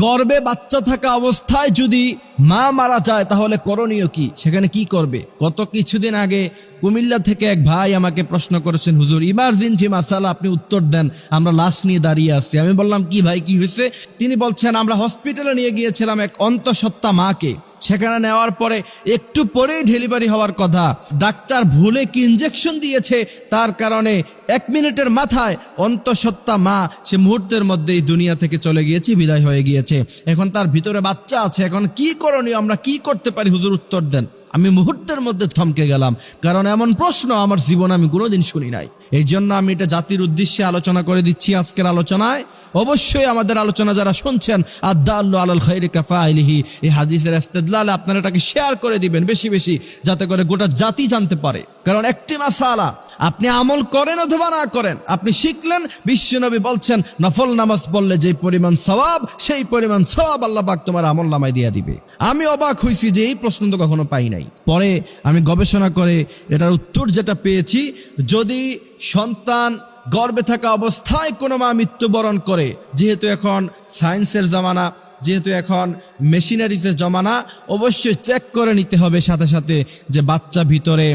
গর্ভে বাচ্চা থাকা অবস্থায় যদি মা মারা যায় তাহলে করণীয় কি, সেখানে কি করবে? গত কিছুদিন আগে কুমিল্লা থেকে এক ভাই আমাকে প্রশ্ন করেছেন, হুজুর ইমার্জেন্সি মাসালা, আপনি উত্তর দেন, আমরা লাশ নিয়ে দাঁড়িয়ে আছি। আমি বললাম কি ভাই, কি হয়েছে? তিনি বলছেন, আমরা হসপিটালে নিয়ে গিয়েছিলাম এক অন্তঃসত্ত্বা মাকে, সেখানে নেওয়ার পরে একটু পরেই ডেলিভারি হওয়ার কথা, ডাক্তার ভুলে কি ইঞ্জেকশন দিয়েছে, তার কারণে 1 মিনিটের মাথায় অন্তঃসত্ত্বা মা সে মুহূর্তের মধ্যেই দুনিয়া থেকে চলে গিয়েছে, বিদায় হয়ে গিয়েছে। এখন তার ভিতরে বাচ্চা আছে, এখন কি করণীয়, আমরা কি করতে পারি হুজুর, উত্তর দেন। আমি মুহূর্তের মধ্যে থমকে গেলাম, কারণ এমন প্রশ্ন আমার জীবনে আমি কোনোদিন শুনি নাই। এই জন্য আমি এটা জাতির উদ্দেশ্যে আলোচনা করে দিচ্ছি আজকের আলোচনায়। অবশ্যই আমাদের আলোচনা যারা শুনছেন, আদ-দাল্লু আলাল খায়রি কাফাইলিহি, এই হাদিসের ইস্তেদলালে আপনারা এটাকে শেয়ার করে দিবেন বেশি বেশি, যাতে করে গোটা জাতি জানতে পারে। কারণ একটি মাসালা, আপনি আমল করেন অথবা না করেন, আপনি শিখলেন, বিশ্বনবী বলছেন নফল নামাজ পড়লে যে পরিমাণ সওয়াব, সেই পরিমাণ সওয়াব আল্লাহ পাক তোমার আমল নামায় দিয়ে দিবে। আমি অবাক হয়েছি যে এই প্রশ্ন তো কখনো পাই নাই। পরে আমি গবেষণা করে এটার উত্তর যেটা পেয়েছি, যদি সন্তান গর্ভে থাকা অবস্থায় কোনো মা মৃত্যুবরণ করে, যেহেতু এখন সায়েন্সের জামানা, যেহেতু এখন মেশিনারিজের জমানা, অবশ্যই চেক করে নিতে হবে সাথে সাথে যে বাচ্চা ভিতরে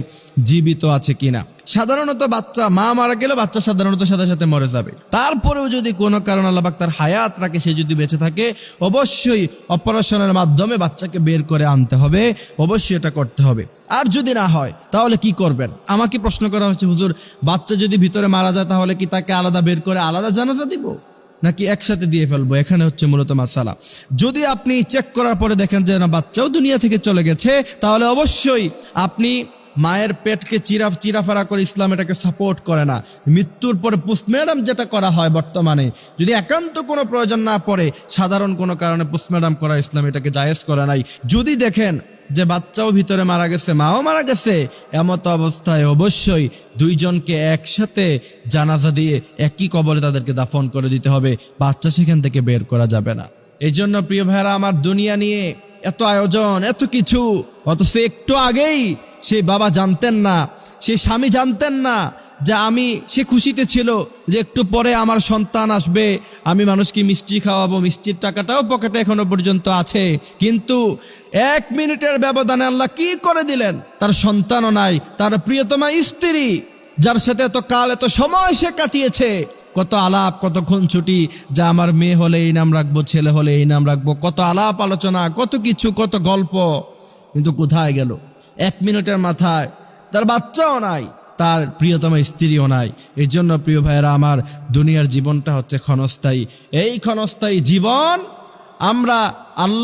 জীবিত আছে কিনা। সাধারণত বাচ্চা, মা মারা গেলে বাচ্চা সাধারণত সাথে সাথে মরে যাবে। তারপরেও যদি কোনো কারণ আল্লাহ পাক তার হায়াত রাখে, সে যদি বেঁচে থাকে, অবশ্যই অপারেশনের মাধ্যমে বাচ্চাকে বের করে আনতে হবে, অবশ্যই এটা করতে হবে। আর যদি না হয় তাহলে কি করবেন? আমাকে প্রশ্ন করা হচ্ছে, হুজুর বাচ্চা যদি ভিতরে মারা যায় তাহলে কি তাকে আলাদা বের করে আলাদা জানাজা দিব, নাকি একসাথে দিয়ে ফেলবো? এখানে হচ্ছে মূলত মাসালা। যদি আপনি চেক করার পরে দেখেন যে না, বাচ্চাও দুনিয়া থেকে চলে গেছে, তাহলে অবশ্যই আপনি মায়ের পেটকে চিরাফারা করে, ইসলাম এটাকে সাপোর্ট করে না। মৃত্যুর পরে পোস্টমর্টম যেটা করা হয় বর্তমানে, যদি একান্ত কোনো প্রয়োজন না পড়ে, সাধারণ কোনো কারণে পোস্টমর্টম করা ইসলাম এটাকে জায়েজ করে নাই। যদি দেখেন যে বাচ্চাও ভিতরে মারা গেছে, মাও মারা গেছে, এমত অবস্থায় অবশ্যই দুইজনকে একসাথে জানাজা দিয়ে একই কবরে তাদেরকে দাফন করে দিতে হবে, বাচ্চা সেখান থেকে বের করা যাবে না। এই জন্য প্রিয় ভাইরা আমার, দুনিয়া নিয়ে এত আয়োজন, এত কিছু, অথচ একটু আগেই সেই বাবা জানতেন না, সেই স্বামী জানতেন না যে সে খুশিতে ছিল যে একটু পরে আমার সন্তান আসবে, আমি মানুষকে মিষ্টি খাওয়াবো, মিষ্টির টাকাটাও পকেটে এখনো পর্যন্ত আছে। কিন্তু 1 মিনিটের ব্যবধানে আল্লাহ কি করে দিলেন, তার সন্তানও নাই, তার প্রিয়তমা স্ত্রী, যার সাথে এত কাল এত সময় সে কাটিয়েছে, কত আলাপ, কত খুনছুটি, যা আমার মেয়ে হলে এই নাম রাখবো, ছেলে হলে এই নাম রাখবো, কত আলাপ আলোচনা, কত কিছু, কত গল্প, কিন্তু কোথায় গেল? 1 মিনিটের মাথায় তার বাচ্চাও নাই, তার প্রিয়তম স্ত্রীও নাই। এই জন্য প্রিয় ভাইয়েরা আমার, দুনিয়ার জীবনটা হচ্ছে ক্ষণস্থায়ী। এই ক্ষণস্থায়ী জীবন আমরা আল্লাহ